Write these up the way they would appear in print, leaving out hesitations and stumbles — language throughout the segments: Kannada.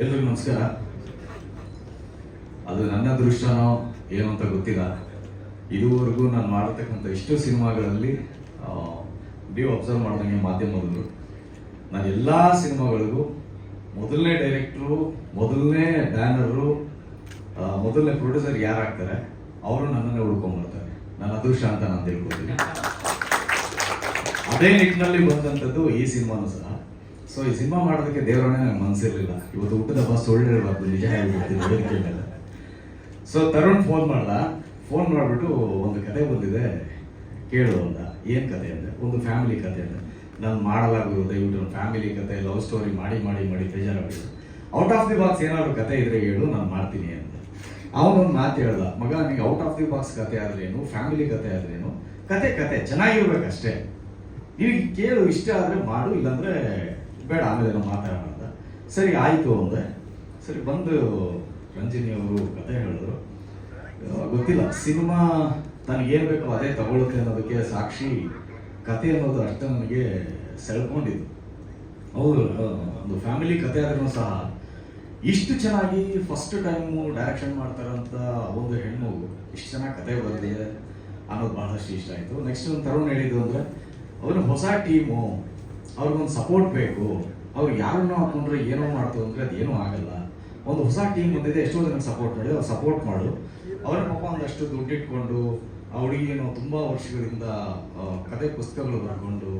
ಎಲ್ರಿಗೂ ನಮಸ್ಕಾರ. ಅದು ನನ್ನ ಅದೃಷ್ಟನೋ ಏನು ಅಂತ ಗೊತ್ತಿಲ್ಲ. ಇದುವರೆಗೂ ನಾನು ಮಾಡತಕ್ಕಂಥ ಇಷ್ಟು ಸಿನಿಮಾಗಳಲ್ಲಿ ನೀವು ಅಬ್ಸರ್ವ್ ಮಾಡಿದಂಗೆ ಮಾಧ್ಯಮದವರು ನಾನು ಎಲ್ಲ ಸಿನಿಮಾಗಳಿಗೂ ಮೊದಲನೇ ಡೈರೆಕ್ಟ್ರು, ಮೊದಲನೇ ಬ್ಯಾನರು, ಮೊದಲನೇ ಪ್ರೊಡ್ಯೂಸರ್ ಯಾರಾಗ್ತಾರೆ ಅವರು ನನ್ನನ್ನೇ ಹುಡ್ಕೊಂಡ್ಬರ್ತಾರೆ. ನನ್ನ ಅದೃಷ್ಟ ಅಂತ ನಾನು ತಿಳ್ಕೊತೀನಿ. ಅದೇ ನಿಟ್ಟಿನಲ್ಲಿ ಬಂದಂಥದ್ದು ಈ ಸಿನಿಮಾನು ಸಹ. ಸೊ ಈ ಸಿನಿಮಾ ಮಾಡೋದಕ್ಕೆ ದೇವರನ್ನೇ ನಂಗೆ ಮನಸ್ಸಿರಲಿಲ್ಲ. ಇವತ್ತು ಹುಟ್ಟದ ಬಸ್ ಸುಳ್ಳು ಹೇಳ್ಬಾರ್ದು, ನಿಜ ಹೇಳ್ಬಿಡ್ತೀನಿ ವೇದಿಕೆ ಮೇಲೆ. ಸೊ ತರುಣ್ ಫೋನ್ ಮಾಡಿಬಿಟ್ಟು ಒಂದು ಕತೆ ಬಂದಿದೆ ಕೇಳು ಅಂತ. ಏನು ಕತೆ ಅಂದರೆ ಒಂದು ಫ್ಯಾಮಿಲಿ ಕತೆ ಅಂದರೆ ನಾನು ಮಾಡಲಾಗುವುದು, ದಯವಿಟ್ಟು ಒಂದು ಫ್ಯಾಮಿಲಿ ಕತೆ, ಲವ್ ಸ್ಟೋರಿ ಮಾಡಿ ಮಾಡಿ ಮಾಡಿ ಬೇಜಾರಾಗಿದ್ದು, ಔಟ್ ಆಫ್ ದಿ ಬಾಕ್ಸ್ ಏನಾದ್ರು ಕತೆ ಇದ್ರೆ ಹೇಳು, ನಾನು ಮಾಡ್ತೀನಿ ಅಂತ. ಅವನೊಂದು ಮಾತು ಹೇಳ್ದ, ಮಗ ನಿಂಗೆ ಔಟ್ ಆಫ್ ದಿ ಬಾಕ್ಸ್ ಕತೆ ಆದ್ರೇನು, ಫ್ಯಾಮಿಲಿ ಕತೆ ಆದ್ರೇನು, ಕತೆ ಚೆನ್ನಾಗಿರ್ಬೇಕಷ್ಟೇ, ನಿನಗೆ ಕೇಳು, ಇಷ್ಟ ಆದರೆ ಮಾಡು, ಇಲ್ಲಾಂದರೆ ಬೇಡ, ಆಮೇಲೆ ನಾವು ಮಾತಾಡೋಣ. ಸರಿ ಆಯಿತು ಅಂದೆ. ಸರಿ ಬಂದು ರಂಜಿನಿ ಅವರು ಕತೆ ಹೇಳಿದ್ರು. ಗೊತ್ತಿಲ್ಲ, ಸಿನಿಮಾ ತನಗೇನು ಬೇಕೋ ಅದೇ ತಗೊಳುತ್ತೆ ಅನ್ನೋದಕ್ಕೆ ಸಾಕ್ಷಿ ಕತೆ ಅನ್ನೋದು ಅಷ್ಟೇ ನನಗೆ ಸೆಳ್ಕೊಂಡಿದ್ದು. ಅವರು ಒಂದು ಫ್ಯಾಮಿಲಿ ಕತೆ ಆದ್ರೂ ಸಹ ಇಷ್ಟು ಚೆನ್ನಾಗಿ ಫಸ್ಟ್ ಟೈಮು ಡೈರೆಕ್ಷನ್ ಮಾಡ್ತಾರಂತ ಒಂದು ಹೆಣ್ಣು ಇಷ್ಟು ಚೆನ್ನಾಗಿ ಕತೆ ಬರೆದಿದೆ ಅನ್ನೋದು ಬಹಳಷ್ಟು ಇಷ್ಟ ಆಯಿತು. ನೆಕ್ಸ್ಟ್ ಒಂದು ತರುಣ್ ಹೇಳಿದ್ದು ಅಂದರೆ ಅವರು ಹೊಸ ಟೀಮು, ಅವ್ರಿಗೊಂದು ಸಪೋರ್ಟ್ ಬೇಕು, ಅವ್ರು ಯಾರನ್ನೋ ಹಾಕೊಂಡ್ರೆ ಏನೋ ಮಾಡ್ತು ಅಂದರೆ ಅದು ಏನೂ ಆಗಲ್ಲ. ಒಂದು ಹೊಸ ಟೀಮ್ ಬಂದಿದೆ, ಎಷ್ಟೋ ಜನಕ್ಕೆ ಸಪೋರ್ಟ್ ಮಾಡಿ, ಅವ್ರು ಸಪೋರ್ಟ್ ಮಾಡು. ಅವ್ರ ಪಾಪ ಒಂದಷ್ಟು ದುಡ್ಡಿಟ್ಕೊಂಡು ಆ ಹುಡುಗಿಯನ್ನು ತುಂಬ ವರ್ಷಗಳಿಂದ ಕತೆ ಪುಸ್ತಕಗಳು ಬರ್ಕೊಂಡು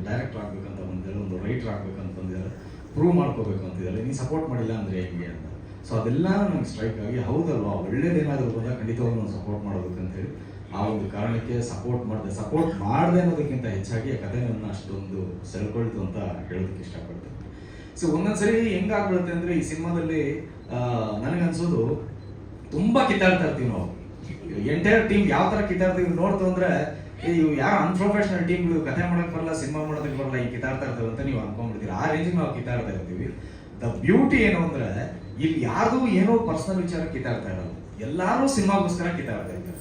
ಡೈರೆಕ್ಟರ್ ಆಗ್ಬೇಕಂತ ಬಂದಿದ್ದಾರೆ, ಒಂದು ರೈಟರ್ ಆಗ್ಬೇಕಂತ ಬಂದಿದ್ದಾರೆ, ಪ್ರೂವ್ ಮಾಡ್ಕೋಬೇಕು ಅಂತಿದ್ದಾರೆ. ನೀನು ಸಪೋರ್ಟ್ ಮಾಡಿಲ್ಲ ಅಂದರೆ ಹೆಂಗೆ ಅಂತ. ಸೊ ಅದೆಲ್ಲ ನಂಗೆ ಸ್ಟ್ರೈಕ್ ಆಗಿ, ಹೌದಲ್ವಾ, ಒಳ್ಳೇದೇನಾದರೂ ಬಂದಾಗ ಖಂಡಿತವಾಗ್ಲೂ ನಾನು ಸಪೋರ್ಟ್ ಮಾಡೋದಕ್ಕಂತೇಳಿ ಆ ಒಂದು ಕಾರಣಕ್ಕೆ ಸಪೋರ್ಟ್ ಮಾಡಿದೆ ಅನ್ನೋದಕ್ಕಿಂತ ಹೆಚ್ಚಾಗಿ ಆ ಕಥೆಯನ್ನು ಅಷ್ಟೊಂದು ಸೆಳ್ಕೊಳ್ತು ಅಂತ ಹೇಳೋದಕ್ಕೆ ಇಷ್ಟಪಡ್ತೀನಿ. ಸೊ ಒಂದೊಂದ್ಸರಿ ಹೆಂಗಾಗ್ಬಿಡುತ್ತೆ ಅಂದರೆ ಈ ಸಿನಿಮಾದಲ್ಲಿ ನನಗನ್ಸೋದು ತುಂಬ ಕಿತ್ತಾಡ್ತಾ ಇರ್ತೀವಿ ನಾವು. ಎಂಟೈರ್ ಟೀಮ್ ಯಾವ ಥರ ಕಿತ್ತಾಡ್ತೀವಿ ನೋಡ್ತು ಅಂದರೆ ಇವು ಯಾರು ಅನ್ಪ್ರೊಫೆಷನಲ್ ಟೀಮ್ಗಳು ಕಥೆ ಮಾಡೋಕ್ಕೆ ಬರಲ್ಲ, ಸಿನಿಮಾ ಮಾಡೋದಕ್ಕೆ ಬರಲ್ಲ, ಈ ಕಿತ್ತಾಡ್ತಾ ಇರ್ತವೆ ಅಂತ ನೀವು ಅನ್ಕೊಂಡ್ಬಿಡ್ತೀರಿ. ಆ ರೇಂಜಿಗೆ ನಾವು ಕಿತ್ತಾಡ್ತಾ ಇರ್ತೀವಿ. ದ ಬ್ಯೂಟಿ ಏನು ಅಂದರೆ ಇಲ್ಲಿ ಯಾರು ಏನೋ ಪರ್ಸನಲ್ ವಿಚಾರ ಕಿತ್ತಾಡ್ತಾ ಇರೋದು, ಎಲ್ಲರೂ ಸಿನಿಮಾಗೋಸ್ಕರ ಕಿತ್ತಾಡ್ತಾ ಇರ್ತಾರೆ.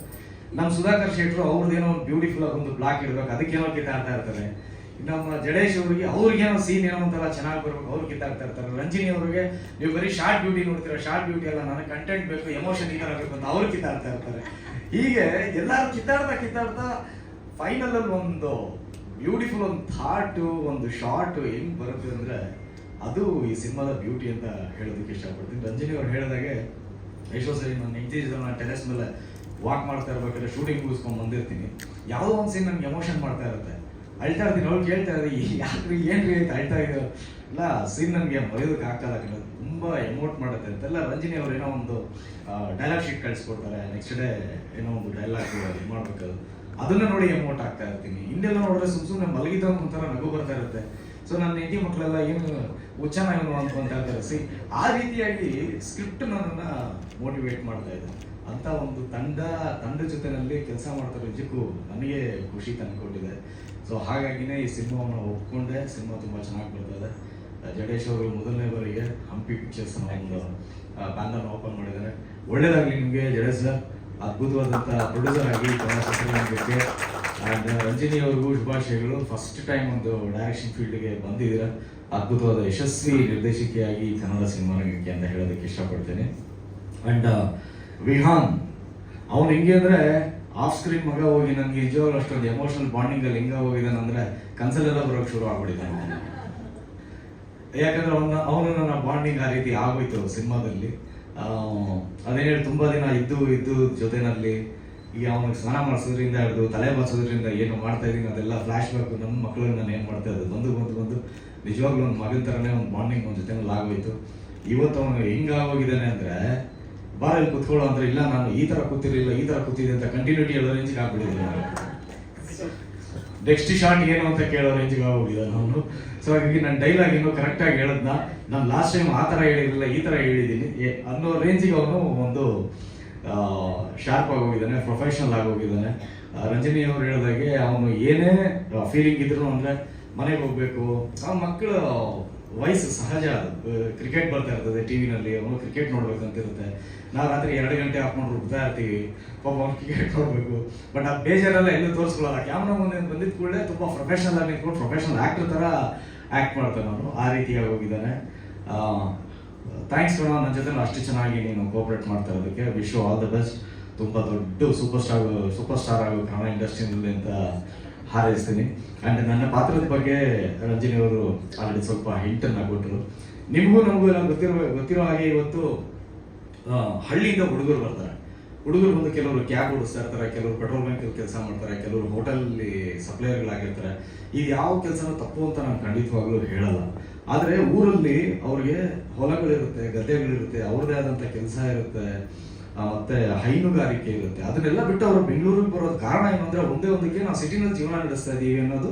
ನಮ್ಮ ಸುಧಾಕರ್ ಶೆಟ್ರು ಅವ್ರದ್ದೇನೋ ಒಂದು ಬ್ಯೂಟಿಫುಲ್ ಆಗಿ ಒಂದು ಬ್ಲಾಕ್ ಇಡಬೇಕು, ಅದಕ್ಕೇನೋ ಕಿತ್ತಾಡ್ತಾ ಇರ್ತಾರೆ. ನಮ್ಮ ಜಡೇಶ್ ಅವರಿಗೆ ಅವ್ರಿಗೇನೋ ಸೀನ್ ಏನೋ ಒಂಥರ ಚೆನ್ನಾಗಿ ಬರ್ಬೇಕು, ಅವ್ರು ಕಿತ್ತಾಡ್ತಾ ಇರ್ತಾರೆ. ರಂಜಿನಿ ಅವರಿಗೆ ನೀವು ಬರೀ ಶಾರ್ಟ್ ಬ್ಯೂಟಿ ನೋಡ್ತೀರ, ಶಾರ್ಟ್ ಬ್ಯೂಟಿ ಅಲ್ಲ, ನನಗೆ ಕಂಟೆಂಟ್ ಬೇಕು, ಎಮೋಷನ್ ಈ ಥರ ಬೇಕು ಅಂತ ಅವ್ರು ಕಿತ್ತಾಡ್ತಾ ಇರ್ತಾರೆ. ಹೀಗೆ ಎಲ್ಲರೂ ಕಿತ್ತಾಡ್ತಾ ಫೈನಲ್ ಅಲ್ಲಿ ಒಂದು ಬ್ಯೂಟಿಫುಲ್ ಒಂದು ಥಾಟು, ಒಂದು ಶಾರ್ಟ್ ಹೆಂಗ್ ಬರುತ್ತೆ ಅಂದರೆ ಅದು ಈ ಸಿನಿಮಾದ ಬ್ಯೂಟಿ ಅಂತ ಹೇಳೋದಕ್ಕೆ ಇಷ್ಟಪಡ್ತೀನಿ. ರಂಜಿನಿ ಅವ್ರು ಹೇಳಿದಾಗೆ ಎಷ್ಟೋ ಸರಿ ನಾನು ನಾನು ಟೆರೆಸ್ ಮೇಲೆ ವಾಕ್ ಮಾಡ್ತಾ ಇರ್ಬೇಕಾದ್ರೆ ಶೂಟಿಂಗ್ ಮುಗಿಸ್ಕೊಂಡು ಬಂದಿರ್ತೀನಿ, ಯಾವುದೋ ಒಂದು ಸೀನ್ ನನಗೆ ಎಮೋಷನ್ ಮಾಡ್ತಾ ಇರುತ್ತೆ, ಅಳ್ತಾ ಇರ್ತೀನಿ. ಅವ್ರು ಕೇಳ್ತಾ ಇದ್ದಾರೆ ಯಾಕ್ರಿ ಏನ್ರಿ ಅಂತ ಅಳ್ತಾ ಇದ್ರು. ಇಲ್ಲ ಸೀನ್ ನನಗೆ ಮರೆಯೋದಕ್ಕೆ ಆಗ್ತಲ್ಲ, ತುಂಬ ಎಮೋಟ್ ಮಾಡುತ್ತೆ ಅಂತೆಲ್ಲ ರಂಜಿನಿ ಅವ್ರು ಏನೋ ಒಂದು ಡೈಲಾಗ್ ಶೀಟ್ ಕಳಿಸ್ಕೊಡ್ತಾರೆ. ನೆಕ್ಸ್ಟ್ ಡೇ ಏನೋ ಒಂದು ಡೈಲಾಗ್ ಇದು ಮಾಡ್ಬೇಕು, ಅದನ್ನ ನೋಡಿ ಎಮೋಟ್ ಆಗ್ತಾ ಇರ್ತೀನಿ. ಹಿಂದೆಲ್ಲ ನೋಡಿದ್ರೆ ಸುಮ್ಮನೆ ಮಲಗಿದ ಒಂಥರ ನಗು ಬರ್ತಾ ಇರುತ್ತೆ. ಸೊ ನನ್ನ ಹೆಂಡತಿ ಮಕ್ಕಳೆಲ್ಲ ಏನು ಉಚ್ಚಾನ ಏನು ಅಂತ ಇರ್ತಾರೆ. ಆ ರೀತಿಯಾಗಿ ಸ್ಕ್ರಿಪ್ಟ್ ನನ್ನನ್ನು ಮೋಟಿವೇಟ್ ಮಾಡ್ತಾ ಇದೆ. ಅಂತ ಒಂದು ತಂಡ ಜೊತೆನಲ್ಲಿ ಕೆಲಸ ಮಾಡ್ತಾರೆ, ನಿಜಕ್ಕೂ ನನಗೆ ಖುಷಿ ತಂದುಕೊಟ್ಟಿದೆ. ಸೊ ಹಾಗಾಗಿನೇ ಈ ಸಿನಿಮಾವನ್ನು ಒಪ್ಕೊಂಡೆ. ಸಿನಿಮಾ ತುಂಬ ಚೆನ್ನಾಗಿ ಬರ್ತದೆ. ಜಡೇಶ್ ಅವರು ಮೊದಲನೇ ಬಾರಿಗೆ ಹಂಪಿ ಪಿಕ್ಚರ್ಸ್ ಒಂದು ಬ್ಯಾನರ್ ಓಪನ್ ಮಾಡಿದ್ದಾರೆ. ಒಳ್ಳೇದಾಗಲಿ ನಿಮಗೆ ಜಡೇಶ್ ಸರ್, ಅದ್ಭುತವಾದಂಥ ಪ್ರೊಡ್ಯೂಸರ್ ಆಗಿ ಕನ್ನಡ ಚಿತ್ರರಂಗಕ್ಕೆ. ಆ್ಯಂಡ್ ರಂಜಿನಿ ಅವ್ರಿಗೂ ಶುಭಾಶಯಗಳು. ಫಸ್ಟ್ ಟೈಮ್ ಒಂದು ಡೈರೆಕ್ಷನ್ ಫೀಲ್ಡ್ಗೆ ಬಂದಿದ್ದೀರ, ಅದ್ಭುತವಾದ ಯಶಸ್ವಿ ನಿರ್ದೇಶಕಿಯಾಗಿ ಕನ್ನಡ ಸಿನಿಮಾ ರಂಗಕ್ಕೆ ಅಂತ ಹೇಳೋದಕ್ಕೆ ಇಷ್ಟಪಡ್ತೇನೆ. ಆ್ಯಂಡ್ ವಿಹಾನ್ ಅವನು ಹೆಂಗೆ ಅಂದರೆ ಆಫ್ ಸ್ಕ್ರೀನ್ ಮಗ ಹೋಗಿ ನನಗೆ ನಿಜವಾಗ್ಲೂ ಅಷ್ಟೊಂದು ಎಮೋಷನಲ್ ಬಾಂಡಿಂಗಲ್ಲಿ ಹೆಂಗೆ ಹೋಗಿದ್ದಾನೆ ಅಂದರೆ ಕನ್ಸಲೆಲ್ಲ ಬರೋಕ್ಕೆ ಶುರು ಆಗ್ಬಿಟ್ಟಿದ್ದಾನೆ. ಯಾಕಂದ್ರೆ ಅವನು ನನ್ನ ಬಾಂಡಿಂಗ್ ಆ ರೀತಿ ಆಗೋಯ್ತು ಸಿನಿಮಾದಲ್ಲಿ. ಅದೇನು ಹೇಳಿ ತುಂಬ ದಿನ ಇದ್ದು ಜೊತೆನಲ್ಲಿ ಈಗ ಅವನಿಗೆ ಸ್ನಾನ ಮಾಡಿಸೋದ್ರಿಂದ ಹಿಡಿದು ತಲೆ ಬಾಚೋದ್ರಿಂದ ಏನು ಮಾಡ್ತಾ ಇದ್ದೀನಿ ಅದೆಲ್ಲ ಫ್ಲಾಶ್ ಬ್ಯಾಕ್. ನಮ್ಮ ಮಕ್ಕಳಿಗೆ ನಾನು ಏನು ಮಾಡ್ತಾ ಇದ್ದೆ ಬಂದು ನಿಜವಾಗ್ಲೂ ಒಂದು ಮಗನ ಥರನೇ ಒಂದು ಬಾಂಡಿಂಗ್ ಒಂದು ಜೊತೆನಲ್ಲಿ ಆಗೋಯ್ತು. ಇವತ್ತು ಅವನು ಹೆಂಗಾಗೋಗಿದ್ದಾನೆ ಅಂದರೆ ಬಾರಲ್ಲಿ ಕೂತ್ಕೊಳ್ಳೋ ಅಂದ್ರೆ ಇಲ್ಲ ನಾನು ಈ ಥರ ಕೂತಿರಲಿಲ್ಲ, ಈ ಥರ ಕೂತಿದೆ ಅಂತ ಕಂಟಿನ್ಯೂಟಿ ಹೇಳೋ ರೇಂಜಿಗೆ ಆಗ್ಬಿಟ್ಟಿದ್ದಾನೆ. ನೆಕ್ಸ್ಟ್ ಶಾರ್ಟ್ ಏನು ಅಂತ ಕೇಳೋ ರೇಂಜಿಗೆ ಆಗ್ಬಿಟ್ಟಿದ್ದಾನೆ ಅವನು. ಸೊ ಹಾಗಾಗಿ ನಾನು ಡೈಲಾಗ್ ಇನ್ನೂ ಕರೆಕ್ಟಾಗಿ ಹೇಳದ್ನ ನಾನು ಲಾಸ್ಟ್ ಟೈಮ್ ಆ ಥರ ಹೇಳಿರಲಿಲ್ಲ, ಈ ಥರ ಹೇಳಿದ್ದೀನಿ ಅನ್ನೋ ರೇಂಜಿಗೆ ಅವನು ಒಂದು ಶಾರ್ಪ್ ಆಗೋಗಿದ್ದಾನೆ, ಪ್ರೊಫೆಷನಲ್ ಆಗೋಗಿದ್ದಾನೆ. ರಂಜಿನಿ ಅವರು ಹೇಳಿದಾಗೆ ಅವನು ಏನೇ ಫೀಲಿಂಗ್ ಇದ್ರು ಅಂದರೆ ಮನೆಗೆ ಹೋಗ್ಬೇಕು, ಅವನ ಮಕ್ಕಳು ವಯಸ್ಸು ಸಹಜ. ಅದು ಕ್ರಿಕೆಟ್ ಬರ್ತಾ ಇರ್ತದೆ ಟಿವಿನಲ್ಲಿ, ಅವನು ಕ್ರಿಕೆಟ್ ನೋಡ್ಬೇಕಂತಿರುತ್ತೆ. ನಾವು ರಾತ್ರಿ 2 ಗಂಟೆ ಹಾಕೊಂಡು ರುಬ್ತಾ ಇರ್ತೀವಿ, ಪಾಪ ಅವ್ನು ಕ್ರಿಕೆಟ್ ನೋಡಬೇಕು. ಬಟ್ ಆ ಬೇಜಾರೆಲ್ಲ ಎಲ್ಲೂ ತೋರಿಸ್ಕೊಳ್ಳಲ್ಲ. ಕ್ಯಾಮ್ರಾ ಮುಂದೆ ಬಂದಿದ್ದ ಕೂಡಲೇ ತುಂಬ ಪ್ರೊಫೆಷನಲ್ ಆಗಿ ನಿಂತ್ಕೊಂಡು ಪ್ರೊಫೆಷನಲ್ ಆ್ಯಕ್ಟರ್ ಥರ ಆ್ಯಕ್ಟ್ ಮಾಡ್ತಾನೆ ಅವನು. ಆ ರೀತಿಯಾಗಿ ಹೋಗಿದ್ದಾನೆ. ಥ್ಯಾಂಕ್ಸ್ ಕಣ, ನನ್ನ ಜೊತೆ ಅಷ್ಟು ಚೆನ್ನಾಗಿ ನೀನು ಕೋಆಪರೇಟ್ ಮಾಡ್ತಾ ಇರೋದಕ್ಕೆ. Wish you all the best. ತುಂಬ ದೊಡ್ಡ ಸೂಪರ್ ಸ್ಟಾರ್ ಆಗೋ ಕನ್ನಡ ಇಂಡಸ್ಟ್ರಿಯಲ್ಲಿ ಅಂತ ಹಾರೈಸ್ತೀನಿ. ಆ್ಯಂಡ್ ನನ್ನ ಪಾತ್ರದ ಬಗ್ಗೆ ರಂಜಿನಿ ಅವರು ಆಲ್ರೆಡಿ ಸ್ವಲ್ಪ ಹಿಂಟನ್ನು ಕೊಟ್ಟರು. ನಿಮಗೂ ನಮಗೂ ಎಲ್ಲ ಗೊತ್ತಿರೋ ಹಾಗೆ ಇವತ್ತು ಹಳ್ಳಿಯಿಂದ ಹುಡುಗರು ಬರ್ತಾರೆ. ಹುಡುಗರು ಬಂದು ಕೆಲವರು ಕ್ಯಾಬ್ ಓಡಿಸ್ತಾ ಇರ್ತಾರೆ, ಕೆಲವರು ಪೆಟ್ರೋಲ್ ಬ್ಯಾಂಕಲ್ಲಿ ಕೆಲಸ ಮಾಡ್ತಾರೆ, ಕೆಲವರು ಹೋಟೆಲಲ್ಲಿ ಸಪ್ಲೈಯರ್ಗಳಾಗಿರ್ತಾರೆ. ಇದು ಯಾವ ಕೆಲಸನೂ ತಪ್ಪು ಅಂತ ನಾನು ಖಂಡಿತವಾಗ್ಲೂ ಹೇಳಲ್ಲ. ಆದರೆ ಊರಲ್ಲಿ ಅವ್ರಿಗೆ ಹೊಲಗಳಿರುತ್ತೆ, ಗದ್ದೆಗಳಿರುತ್ತೆ, ಅವ್ರದ್ದೇ ಆದಂಥ ಕೆಲಸ ಇರುತ್ತೆ, ಮತ್ತೆ ಹೈನುಗಾರಿಕೆ ಇರುತ್ತೆ. ಅದನ್ನೆಲ್ಲ ಬಿಟ್ಟು ಅವರು ಬೆಂಗಳೂರಿಗೆ ಬರೋದು ಕಾರಣ ಏನಂದ್ರೆ ಒಂದೇ ಒಂದಕ್ಕೆ ನಾವು ಸಿಟಿನಲ್ಲಿ ಜೀವನ ನಡೆಸ್ತಾ ಇದ್ದೀವಿ ಅನ್ನೋದು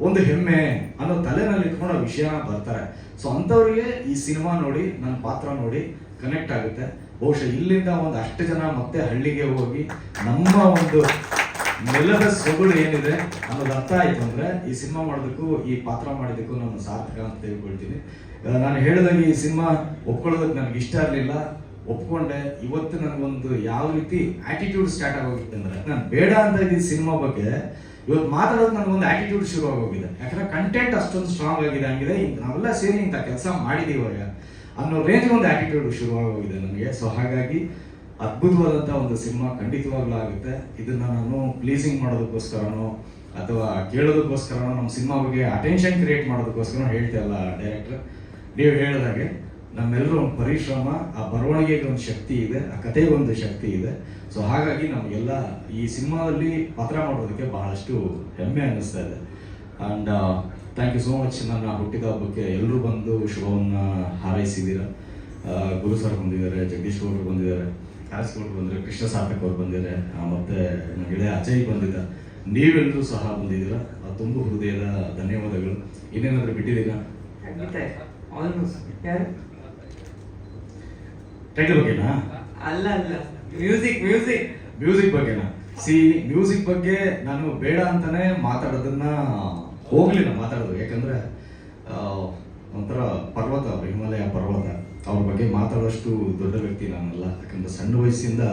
ಒಂದು ಹೆಮ್ಮೆ ಅನ್ನೋ ತಲೆನಲ್ಲಿ ಇಟ್ಕೊಂಡು ಆ ವಿಷಯ ಬರ್ತಾರೆ. ಸೊ ಅಂಥವ್ರಿಗೆ ಈ ಸಿನಿಮಾ ನೋಡಿ, ನನ್ನ ಪಾತ್ರ ನೋಡಿ ಕನೆಕ್ಟ್ ಆಗುತ್ತೆ. ಬಹುಶಃ ಇಲ್ಲಿಂದ ಒಂದು ಅಷ್ಟು ಜನ ಮತ್ತೆ ಹಳ್ಳಿಗೆ ಹೋಗಿ ನಮ್ಮ ಒಂದು ನೆಲದ ಸೊಗಡು ಏನಿದೆ ಅನ್ನೋದು ಅರ್ಥ ಆಯ್ತು ಅಂದ್ರೆ ಈ ಸಿನಿಮಾ ಮಾಡೋದಕ್ಕೂ ಈ ಪಾತ್ರ ಮಾಡಿದಕ್ಕೂ ನಾನು ಸಾರ್ಥಕ ಅಂತ ತಿಳ್ಕೊಳ್ತೀನಿ. ನಾನು ಹೇಳಿದಾಗೆ ಈ ಸಿನಿಮಾ ಒಪ್ಕೊಳ್ಳೋದಕ್ಕೆ ನನಗೆ ಇಷ್ಟ ಇರಲಿಲ್ಲ, ಒಪ್ಕೊಂಡೆ. ಇವತ್ತು ನನಗೊಂದು ಯಾವ ರೀತಿ ಆಟಿಟ್ಯೂಡ್ ಸ್ಟಾರ್ಟ್ ಆಗೋಗಿತ್ತು ಅಂದ್ರೆ, ನಾನು ಬೇಡ ಅಂತ ಇದ್ದಿದ್ದ ಸಿನಿಮಾ ಬಗ್ಗೆ ಇವತ್ತು ಮಾತಾಡೋದು ನನಗೊಂದು ಆಟಿಟ್ಯೂಡ್ ಶುರು ಆಗೋಗಿದೆ. ಯಾಕಂದ್ರೆ ಕಂಟೆಂಟ್ ಅಷ್ಟೊಂದು ಸ್ಟ್ರಾಂಗ್ ಆಗಿದೆ, ನಾವೆಲ್ಲ ಸೇರಿ ಇಂಥ ಕೆಲಸ ಮಾಡಿದೀವಾಗ ಅನ್ನೋ ರೇಂಜ್ ಒಂದು ಆಟಿಟ್ಯೂಡ್ ಶುರುವಾಗೋಗಿದೆ ನನಗೆ. ಸೊ ಹಾಗಾಗಿ ಅದ್ಭುತವಾದಂಥ ಒಂದು ಸಿನಿಮಾ ಖಂಡಿತವಾಗ್ಲೂ ಆಗುತ್ತೆ. ಇದನ್ನ ನಾನು ಪ್ಲೀಸಿಂಗ್ ಮಾಡೋದಕ್ಕೋಸ್ಕರನೋ ಅಥವಾ ಕೇಳೋದಕ್ಕೋಸ್ಕರನೋ, ನಮ್ಮ ಸಿನಿಮಾ ಬಗ್ಗೆ ಅಟೆನ್ಷನ್ ಕ್ರಿಯೇಟ್ ಮಾಡೋದಕ್ಕೋಸ್ಕರ ಹೇಳ್ತಾ ಇಲ್ಲ ಡೈರೆಕ್ಟರ್. ನೀವು ಹೇಳಿದಾಗೆ ನಮ್ಮೆಲ್ಲರೂ ಒಂದು ಪರಿಶ್ರಮ, ಆ ಬರವಣಿಗೆಗೆ ಒಂದು ಶಕ್ತಿ ಇದೆ, ಆ ಕಥೆಗೆ ಒಂದು ಶಕ್ತಿ ಇದೆ. ಸೊ ಹಾಗಾಗಿ ನಮಗೆಲ್ಲ ಈ ಸಿನಿಮಾದಲ್ಲಿ ಪಾತ್ರ ಮಾಡೋದಕ್ಕೆ ಬಹಳಷ್ಟು ಹೆಮ್ಮೆ ಅನ್ನಿಸ್ತಾ ಇದೆ. And thank you so much. ನನ್ನ ಹುಟ್ಟಿದ ಹಬ್ಬಕ್ಕೆ ಎಲ್ಲರೂ ಬಂದು ಶುಭವನ್ನು ಹಾರೈಸಿದ್ದೀರ. ಗುರು ಸರ್ ಬಂದಿದ್ದಾರೆ, ಜಗದೀಶ್ ಗೌಡರು ಬಂದಿದ್ದಾರೆ, ಆರ್ಎಸ್ ಗೌಡರು ಬಂದಿದ್ದಾರೆ, ಕೃಷ್ಣ ಸಾರ್ಥಕ್ ಅವರು ಬಂದಿದ್ದಾರೆ, ಮತ್ತು ನನ್ನ ಗೆಳೆಯ ಅಜಯ್ ಬಂದಿದ್ದ. ನೀವೆಲ್ಲರೂ ಸಹ ಬಂದಿದ್ದೀರ. ತುಂಬ ಹೃದಯದ ಧನ್ಯವಾದಗಳು. ಇನ್ನೇನಾದರೂ ಬಿಟ್ಟಿದ್ದೀರಾ? ಟೈಟಲ್ ಬಗ್ಗೆನಾ? ಅಲ್ಲ ಅಲ್ಲ, ಮ್ಯೂಸಿಕ್ ಬಗ್ಗೆನಾ? ಮ್ಯೂಸಿಕ್ ಬಗ್ಗೆ ನಾನು ಬೇಡ ಅಂತಾನೆ ಮಾತಾಡೋದನ್ನ ಹೋಗ್ಲಿಲ್ಲ ಮಾತಾಡೋದು. ಯಾಕಂದ್ರೆ ಒಂಥರ ಪರ್ವತ, ಹಿಮಾಲಯ ಪರ್ವತ, ಅವ್ರ ಬಗ್ಗೆ ಮಾತಾಡೋಷ್ಟು ದೊಡ್ಡ ವ್ಯಕ್ತಿ ನಾನಲ್ಲ. ಯಾಕಂದ್ರೆ ಸಣ್ಣ ವಯಸ್ಸಿಂದ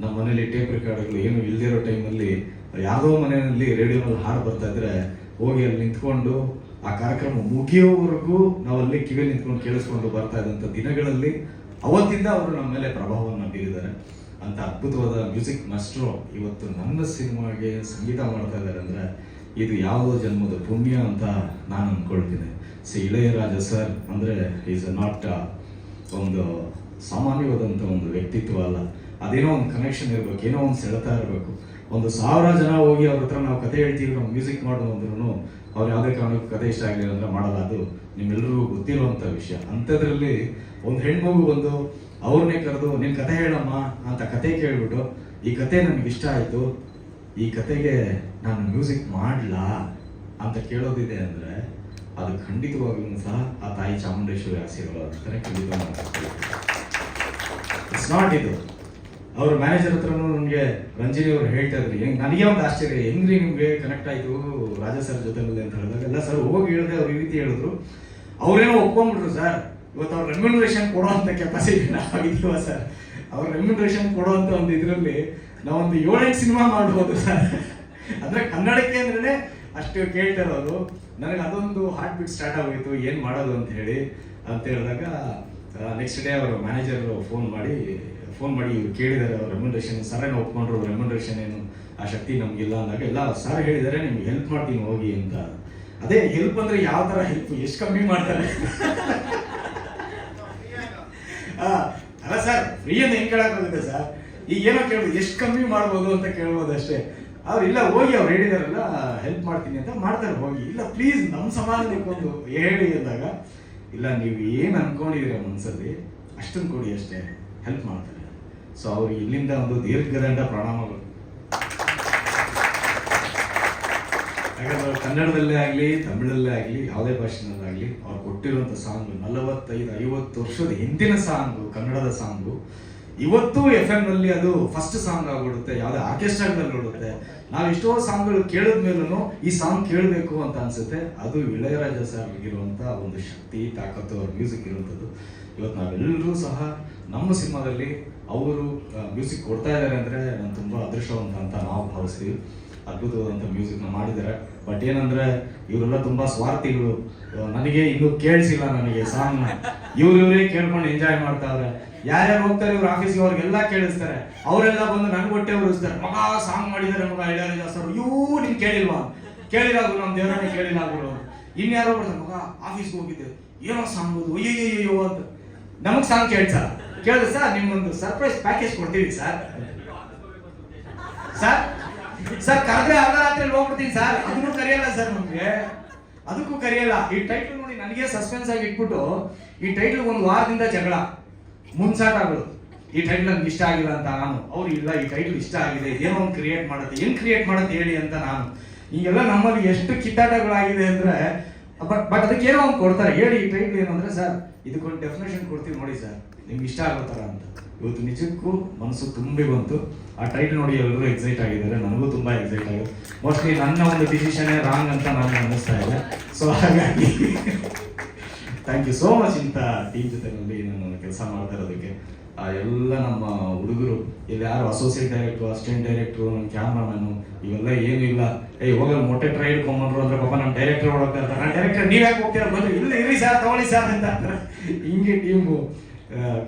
ನಮ್ಮ ಮನೇಲಿ ಟೇಪ್ ರೆಕಾರ್ಡ್ಗಳು ಏನು ಇಲ್ದಿರೋ ಟೈಮಲ್ಲಿ ಯಾವುದೋ ಮನೆಯಲ್ಲಿ ರೇಡಿಯೋನಲ್ಲಿ ಹಾಡು ಬರ್ತಾ ಇದ್ರೆ ಹೋಗಿ ಅಲ್ಲಿ ನಿಂತ್ಕೊಂಡು ಆ ಕಾರ್ಯಕ್ರಮ ಮುಗಿಯೋವರೆಗೂ ನಾವಲ್ಲಿ ಕಿವಿಯಲ್ಲಿ ನಿಂತ್ಕೊಂಡು ಕೇಳಿಸ್ಕೊಂಡು ಬರ್ತಾ ಇದ್ದಂಥ ದಿನಗಳಲ್ಲಿ ಅವತ್ತಿಂದ ಅವರು ನಮ್ಮ ಮೇಲೆ ಪ್ರಭಾವವನ್ನು ಬೀರಿದ್ದಾರೆ. ಅಂತ ಅದ್ಭುತವಾದ ಮ್ಯೂಸಿಕ್ ಮಾಸ್ಟ್ರು ಇವತ್ತು ನನ್ನ ಸಿನಿಮಾಗೆ ಸಂಗೀತ ಮಾಡ್ತಾ ಇದ್ದಾರೆ ಅಂದರೆ ಇದು ಯಾವುದೋ ಜನ್ಮದ ಪುಣ್ಯ ಅಂತ ನಾನು ಅಂದ್ಕೊಳ್ತೀನಿ. ಇಳೆಯರಾಜ ಸರ್ ಅಂದರೆ ಈಸ್ ನಾಟ್ ಒಂದು ಸಾಮಾನ್ಯವಾದಂಥ ಒಂದು ವ್ಯಕ್ತಿತ್ವ ಅಲ್ಲ. ಅದೇನೋ ಒಂದು ಕನೆಕ್ಷನ್ ಇರಬೇಕು, ಏನೋ ಒಂದು ಸೆಳೆತಾ ಇರಬೇಕು. 1,000 ಜನ ಹೋಗಿ ಅವ್ರ ಹತ್ರ ನಾವು ಕತೆ ಹೇಳ್ತೀವಿ, ನಾವು ಮ್ಯೂಸಿಕ್ ಮಾಡೋದು ಅಂದ್ರೂ ಅವ್ರು ಯಾವುದೇ ಕಾರಣಕ್ಕೂ ಕತೆ ಇಷ್ಟ ಆಗಲಿಲ್ಲ ಅಂದರೆ ಮಾಡಲ್ಲ. ಅದು ನಿಮ್ಮೆಲ್ಲರಿಗೂ ಗೊತ್ತಿರುವಂಥ ವಿಷಯ. ಅಂಥದ್ರಲ್ಲಿ ಒಂದು ಹೆಣ್ಮಗು ಬಂದು ಅವ್ರನ್ನೇ ಕರೆದು ನಿನ್ನ ಕತೆ ಹೇಳಮ್ಮ ಅಂತ ಕತೆ ಕೇಳ್ಬಿಟ್ಟು, ಈ ಕತೆ ನನಗೆ ಇಷ್ಟ ಆಯಿತು, ಈ ಕತೆಗೆ ನಾನು ಮ್ಯೂಸಿಕ್ ಮಾಡಲಾ ಅಂತ ಕೇಳೋದಿದೆ ಅಂದರೆ ಅದು ಖಂಡಿತವಾಗ್ಲೂ ಸಹ ಆ ತಾಯಿ ಚಾಮುಂಡೇಶ್ವರಿ ಆಶೀರ್ವಾದ ಅಂತಾನೆ ಖಂಡಿತ ಮಾಡ್ತೀನಿ. ಇಟ್ಸ್ ನಾಟ್ ಇದು. ಅವ್ರ ಮ್ಯಾನೇಜರ್ ಹತ್ರನೂ ನನಗೆ ರಂಜಿನಿ ಅವರು ಹೇಳ್ತಾ ಇದ್ರಿ, ನನಗೆ ಒಂದು ಆಶ್ಚರ್ಯ, ಹೆಂಗ್ರಿ ನಿಮ್ಗೆ ಕನೆಕ್ಟ್ ಆಯಿತು ರಾಜ ಸರ್ ಜೊತೆನಲ್ಲಿ ಅಂತ ಹೇಳಿದಾಗ, ಎಲ್ಲ ಸರ್ ಹೋಗಿ ಹೇಳಿದೆ, ಅವ್ರು ಈ ರೀತಿ ಹೇಳಿದ್ರು. ಅವ್ರೇನೋ ಒಪ್ಕೊಂಡ್ಬಿಟ್ರು ಸರ್. ಇವತ್ತು ಅವ್ರ ರೆಮ್ಯುನರೇಷನ್ ಕೊಡೋವಂಥ ಕೆಪಾಸಿಟಿ ನಾವಾಗಿದ್ದೀವ ಸರ್. ಅವ್ರ ರೆಮ್ಯುನರೇಷನ್ ಕೊಡೋವಂಥ ಒಂದು ಇದರಲ್ಲಿ ನಾವೊಂದು 7-8 ಸಿನಿಮಾ ಮಾಡ್ಬೋದು ಸರ್. ಅಂದರೆ ಕನ್ನಡಕ್ಕೆ ಅಂದ್ರೆ ಅಷ್ಟು ಕೇಳ್ತಾರವರು. ನನಗೆ ಅದೊಂದು ಹಾರ್ಟ್ ಬೀಟ್ ಸ್ಟಾರ್ಟ್ ಆಗೋಯಿತು, ಏನು ಮಾಡೋದು ಅಂತ ಹೇಳಿದಾಗ ನೆಕ್ಸ್ಟ್ ಡೇ ಅವರ ಮ್ಯಾನೇಜರ್ ಫೋನ್ ಮಾಡಿ ಇವ್ರು ಕೇಳಿದ್ದಾರೆ ಅವ್ರ ರೆಮ್ಯುನರೇಷನ್. ಸರ್ ಏನೋ ಒಪ್ಕೊಂಡ್ರು, ರೆಮ್ಯುನರೇಷನ್ ಏನು ಆ ಶಕ್ತಿ ನಮಗಿಲ್ಲ ಅಂದಾಗ, ಎಲ್ಲ ಸರ್ ಹೇಳಿದ್ದಾರೆ ನಿಮ್ಗೆ ಹೆಲ್ಪ್ ಮಾಡ್ತೀನಿ ಹೋಗಿ ಅಂತ. ಅದೇ ಹೆಲ್ಪ್ ಅಂದ್ರೆ ಯಾವ ಥರ ಹೆಲ್ಪ್, ಎಷ್ಟು ಕಮ್ಮಿ ಮಾಡ್ತಾರೆ? ಅಲ್ಲ ಸರ್, ಫ್ರೀ ಅಂತ ಹೆಂಗೆ ಕೇಳೋಕ್ಕಾಗುತ್ತೆ ಸರ್? ಈಗ ಏನೋ ಕೇಳ್ಬೋದು, ಎಷ್ಟು ಕಮ್ಮಿ ಮಾಡ್ಬೋದು ಅಂತ ಕೇಳ್ಬೋದು ಅಷ್ಟೇ. ಅವ್ರು ಇಲ್ಲ ಹೋಗಿ ಅವ್ರು ಹೇಳಿದಾರಲ್ಲ ಹೆಲ್ಪ್ ಮಾಡ್ತೀನಿ ಅಂತ ಮಾಡ್ತಾರೆ ಹೋಗಿ. ಇಲ್ಲ ಪ್ಲೀಸ್ ನಮ್ಮ ಸಮಾಜಕ್ಕೊಂದು ಹೇಳಿ ಅಂದಾಗ, ಇಲ್ಲ ನೀವು ಏನು ಅನ್ಕೊಂಡಿದ್ದೀರ ಮನಸ್ಸಲ್ಲಿ ಅಷ್ಟನ್ನು ಕೊಡಿ ಅಷ್ಟೇ, ಹೆಲ್ಪ್ ಮಾಡ್ತಾರೆ. ಸೊ ಅವ್ರಿಗೆ ಇಲ್ಲಿಂದ ಒಂದು ದೀರ್ಘದಂಡ ಪ್ರಣಾಮಗಳು. ಯಾಕಂದ್ರೆ ಕನ್ನಡದಲ್ಲೇ ಆಗಲಿ, ತಮಿಳಲ್ಲೇ ಆಗಲಿ, ಯಾವುದೇ ಭಾಷೆನಲ್ಲಾಗಲಿ ಅವ್ರು ಕೊಟ್ಟಿರುವಂಥ ಸಾಂಗು 45-50 ವರ್ಷದ ಹಿಂದಿನ ಸಾಂಗು, ಕನ್ನಡದ ಸಾಂಗು ಇವತ್ತು FM ನಲ್ಲಿ ಅದು ಫಸ್ಟ್ ಸಾಂಗ್ ಆಗ್ಬಿಡುತ್ತೆ, ಯಾವುದೇ ಆರ್ಕೆಸ್ಟ್ರಾಗಳಲ್ಲಿ ಓಡುತ್ತೆ. ನಾವು ಎಷ್ಟೋ ಸಾಂಗ್ಗಳು ಕೇಳಿದ ಮೇಲೂ ಈ ಸಾಂಗ್ ಕೇಳಬೇಕು ಅಂತ ಅನ್ಸುತ್ತೆ. ಅದು ಇಳೆಯರಾಜ ಸರ್ ಇರುವಂಥ ಒಂದು ಶಕ್ತಿ, ತಾಕತ್ತು, ಅವ್ರ ಮ್ಯೂಸಿಕ್ ಇರುವಂಥದ್ದು. ಇವತ್ತು ನಾವೆಲ್ಲರೂ ಸಹ ನಮ್ಮ ಸಿನಿಮಾದಲ್ಲಿ ಅವರು ಮ್ಯೂಸಿಕ್ ಕೊಡ್ತಾ ಇದ್ದಾರೆ ಅಂದರೆ ನಾನು ತುಂಬ ಅದೃಷ್ಟವಂತ ಅಂತ ನಾವು ಭಾವಿಸ್ತೀವಿ. ಅದ್ಭುತವಾದಂಥ ಮ್ಯೂಸಿಕ್ನ ಮಾಡಿದ್ದಾರೆ. ಬಟ್ ಏನಂದ್ರೆ ಇವರೆಲ್ಲ ತುಂಬಾ ಸ್ವಾರ್ಥಿಗಳು. ನನಗೆ ಇನ್ನೂ ಕೇಳಿಸಿಲ್ಲ ನನಗೆ ಸಾಂಗ್ ಇವರೇ ಕೇಳ್ಕೊಂಡು ಎಂಜಾಯ್ ಮಾಡ್ತಾವ್ರೆ. ಯಾರ್ಯಾರು ಹೋಗ್ತಾರೆ ಇವ್ರ ಆಫೀಸ್ಗೆ ಅವ್ರಿಗೆಲ್ಲ ಕೇಳಿಸ್ತಾರೆ. ಅವರೆಲ್ಲ ಬಂದು ನನ್ಗೆ ಹೊಟ್ಟೆ ಉರಿಸ್ತಾರೆ, ಮಗ ಸಾಂಗ್ ಮಾಡಿದ್ದಾರೆ ಮಗ ಇಳಯರಾಜ ಸರ್. ನಿನ್ ಕೇಳಿಲ್ವಾ? ಕೇಳಿದಾಗು ನಮ್ಮ ದೇವರನ್ನೇ ಕೇಳಿದಾಗು. ಇನ್ಯಾರೋ ಬರ್ತಾರೆ, ಮಗ ಆಫೀಸ್ಗೆ ಹೋಗಿದ್ದೆ ಏನೋ ಸಾಂಗ್ ಓದು ಅಯ್ಯಯ್ಯೋ ಅಂತ. ನಮಗ್ ಸಾಂಗ್ ಕೇಳಿದ್ರೆ ಸರ್ ನಿಮ್ಗೊಂದು ಸರ್ಪ್ರೈಸ್ ಪ್ಯಾಕೇಜ್ ಕೊಡ್ತೀವಿ ಸರ್. ಸರ್ ಸರ್ ಕರೆದ್ರೆ ಅರ್ಧ ರಾತ್ರಿ ಹೋಗ್ಬಿಡ್ತೀನಿ ಸರ್. ಅದನ್ನು ಕರೆಯಲ್ಲ ಸರ್, ನಮ್ಗೆ ಅದಕ್ಕೂ ಕರೆಯಲ್ಲ. ಈ ಟೈಟ್ಲ್ ನೋಡಿ ನನಗೆ ಸಸ್ಪೆನ್ಸ್ ಆಗಿ ಇಟ್ಬಿಟ್ಟು ಈ ಟೈಟ್ಲ್ ಒಂದು ವಾರದಿಂದ ಜಗಳ ಮುಂಚಾಟಗಳು. ಈ ಟೈಟ್ಲ್ ನನ್ಗೆ ಇಷ್ಟ ಆಗಿಲ್ಲ ಅಂತ ನಾನು, ಅವ್ರು ಇಲ್ಲ ಈ ಟೈಟ್ಲ್ ಇಷ್ಟ ಆಗಿದೆ, ಏನೋ ಒಂದು ಕ್ರಿಯೇಟ್ ಮಾಡುತ್ತೆ, ಹೆಂಗ್ ಕ್ರಿಯೇಟ್ ಮಾಡುತ್ತೆ ಹೇಳಿ ಅಂತ ನಾನು. ಈಗೆಲ್ಲ ನಮ್ಮಲ್ಲಿ ಎಷ್ಟು ಕಿತ್ತಾಟಗಳಾಗಿದೆ ಅಂದ್ರೆ ಬಟ್ ಅದಕ್ಕೆ ಏನೋ ಒಂದು ಕೊಡ್ತಾರೆ, ಹೇಳಿ ಈ ಟೈಟ್ಲ್ ಏನು ಅಂದ್ರೆ ಸರ್ ಇದಕ್ಕೊಂದು ಡೆಫಿನೇಷನ್ ಕೊಡ್ತೀವಿ ನೋಡಿ ಸರ್ ನಿಮ್ಗೆ ಇಷ್ಟ ಆಗೋ ಥರ ಅಂತ. ಇವತ್ತು ನಿಜಕ್ಕೂ ಮನಸ್ಸು ತುಂಬಿ ಬಂತು. ಆ ಟೈಟ್ಲ್ ನೋಡಿ ಎಲ್ಲರೂ ಎಕ್ಸೈಟ್ ಆಗಿದ್ದಾರೆ, ನನಗೂ ತುಂಬಾ ಎಕ್ಸೈಟ್ ಆಗಿದೆ. ಮೋಸ್ಟ್ಲಿ ನನ್ನ ಒಂದು ಡಿಸಿಷನ್ ರಾಂಗ್ ಅಂತ ನನಗೆ ಅನ್ನಿಸ್ತಾ ಇದೆ. ಸೊ ಹಾಗಾಗಿ ಥ್ಯಾಂಕ್ ಯು ಸೋ ಮಚ್ ಇಂಥ ಟೀಮ್ ಜೊತೆನಲ್ಲಿ ನಾನು ಕೆಲಸ ಮಾಡ್ತಾ ಇರೋದಕ್ಕೆ. ಎಲ್ಲ ನಮ್ಮ ಹುಡುಗರು ಇಲ್ಲಿ ಯಾರು ಅಸೋಸಿಯೇಟ್ ಡೈರೆಕ್ಟ್ರು, ಅಸಿಸ್ಟೆಂಟ್ ಡೈರೆಕ್ಟ್ರು, ನಮ್ಮ ಕ್ಯಾಮ್ರಾಮನ್ನು ಇವೆಲ್ಲ ಏನು ಇಲ್ಲ. ಹೋಗಲ್ಲ ಮೊಟ್ಟೆ ಟ್ರೈ ಇಟ್ಕೊಂಡ್ಬಂದ್ರು ಅಂದ್ರೆ ಪಾಪ ನಮ್ಮ ಡೈರೆಕ್ಟರ್ ಹೋಗ್ತಾ ಇರ್ತಾರೆ. ನಾನು ಡೈರೆಕ್ಟರ್ ನೀವ್ ಯಾಕೆ ಹೋಗ್ತೀರ ಬಂದ್ರೆ ಇಲ್ಲ ಇರಿ ಸರ್ ತಗೊಳ್ಳಿ ಸರ್ ಅಂತ ಅಂತಾರೆ. ಹಿಂಗೆ ಟೀಮು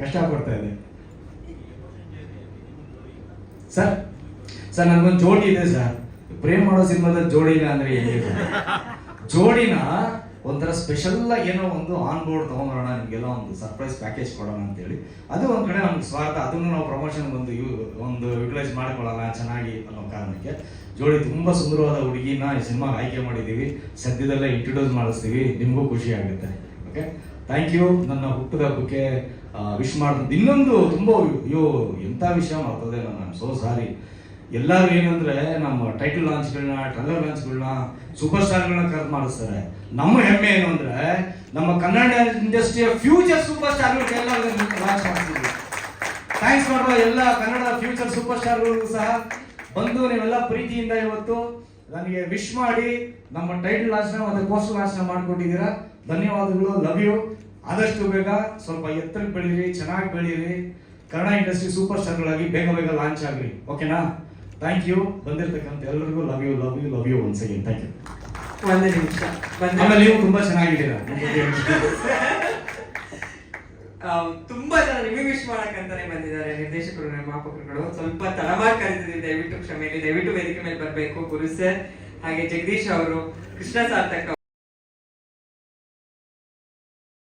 ಕಷ್ಟಪಡ್ತಾ ಇದೆ. ಸರ್ ಸರ್ ನನ್ಗೊಂದು ಜೋಡಿ ಇದೆ ಸರ್. ಪ್ರೇಮ್ ಮಾಡೋ ಸಿನಿಮಾದ ಜೋಡಿ ಇಲ್ಲ ಅಂದ್ರೆ ಏನಿದೆ, ಜೋಡಿನ ಒಂಥರ ಸ್ಪೆಷಲ್ ಏನೋ ಒಂದು ಆನ್ ಬೋರ್ಡ್ ತಗೊಂಡ್ಬರೋಣ, ನಿಮ್ಗೆಲ್ಲ ಒಂದು ಸರ್ಪ್ರೈಸ್ ಪ್ಯಾಕೇಜ್ ಕೊಡೋಣ ಅಂತೇಳಿ. ಅದು ಒಂದ್ ಕಡೆ ನಮ್ಗೆ ಸ್ವಾರ್ಥ, ಅದನ್ನು ನಾವು ಪ್ರಮೋಷನ್ ಒಂದು ಯುಟಿಲೈಸ್ ಮಾಡ್ಕೊಳ್ಳೋಣ ಚೆನ್ನಾಗಿ ಅನ್ನೋ ಕಾರಣಕ್ಕೆ ಜೋಡಿ ತುಂಬಾ ಸುಂದರವಾದ ಹುಡುಗಿನ ಈ ಸಿನಿಮಾಗೆ ಆಯ್ಕೆ ಮಾಡಿದೀವಿ. ಸದ್ಯದಲ್ಲೇ ಇಂಟ್ರೊಡ್ಯೂಸ್ ಮಾಡಿಸ್ತೀವಿ, ನಿಮ್ಗೂ ಖುಷಿ ಆಗುತ್ತೆ. Okay, thank you. ನನ್ನ ಹುಟ್ಟದ ಹಬ್ಬಕ್ಕೆ ವಿಶ್ ಮಾಡಿದ್ ಇನ್ನೊಂದು ತುಂಬಾ ಎಂತ ವಿಷಯ ಮಾಡ್ತದೆ, ನಾನು ಸೋ ಸಾರಿ. ಎಲ್ಲರೂ ಏನಂದ್ರೆ ನಮ್ಮ ಟೈಟಲ್ ಲಾಂಚ್ಗಳನ್ನ, ಟ್ರೈಲರ್ ಲಾಂಚ್ಗಳನ್ನ, ಸೂಪರ್ ಸ್ಟಾರ್ಗಳನ್ನ ಕರೆದು ಮಾಡಿಸ್ತಾರೆ. ನಮ್ಮ ಹೆಮ್ಮೆ ಏನು ಅಂದ್ರೆ ನಮ್ಮ ಕನ್ನಡ ಇಂಡಸ್ಟ್ರಿಯ ಫ್ಯೂಚರ್ ಸೂಪರ್ ಸ್ಟಾರ್ಗಳು ಲಾಂಚ್ ಮಾಡ್ತೀವಿ. ಥ್ಯಾಂಕ್ಸ್ ಮಾಡುವ ಎಲ್ಲ ಕನ್ನಡದ ಫ್ಯೂಚರ್ ಸೂಪರ್ ಸ್ಟಾರ್ಗಳಿಗೂ ಸಹ ಬಂದು ನೀವೆಲ್ಲ ಪ್ರೀತಿಯಿಂದ ಇವತ್ತು ನನಗೆ ವಿಶ್ ಮಾಡಿ ನಮ್ಮ ಟೈಟಲ್ ಲಾಂಚ್ನ ಮತ್ತೆ ಪೋಸ್ಟರ್ ಲಾಂಚ್ನ ಮಾಡ್ಕೊಟ್ಟಿದ್ದೀರಾ. ಧನ್ಯವಾದಗಳು, ಲವ್ ಯು. ಆದಷ್ಟು ಬೇಗ ಸ್ವಲ್ಪ ಎತ್ತರಕ್ಕೆ ಬೆಳೀರಿ, ಚೆನ್ನಾಗಿ ಬೆಳೀರಿ, ಕನ್ನಡ ಇಂಡಸ್ಟ್ರಿ ಸೂಪರ್ ಸ್ಟಾರ್ಗಳಾಗಿ ಬೇಗ ಬೇಗ ಲಾಂಚ್ ಆಗ್ರಿ. ಓಕೆನಾ? Thank you. ಬಂದಿರ್ತಕ್ಕಂಥ ಎಲ್ಲರಿಗೂ love you love you love you once again. Thank you. ಒಂದೇ ನಿಮಿಷ. ಆಮೇಲೆ ನೀವು ತುಂಬಾ ಚೆನ್ನಾಗಿದ್ದೀರಾ. ತುಂಬಾ ಜನ ನಿಮಗೆ ವಿಶ್ ಮಾಡಕ್ಕಂತಾನೆ ಬಂದಿದ್ದಾರೆ ನಿರ್ದೇಶಕರು, ನಿರ್ಮಾಪಕರುಗಳು. ಸ್ವಲ್ಪ ತಡವಾಗಿ ಕರೆದಿದ್ದೀನಿ, ದಯವಿಟ್ಟು ಕ್ಷಮೆ. ದಯವಿಟ್ಟು ವೇದಿಕೆ ಮೇಲೆ ಬರಬೇಕು. ಗುರು ಸರ್, ಹಾಗೆ ಜಗದೀಶ್ ಅವರು, ಕೃಷ್ಣ ಸಾರ್ಥಕ್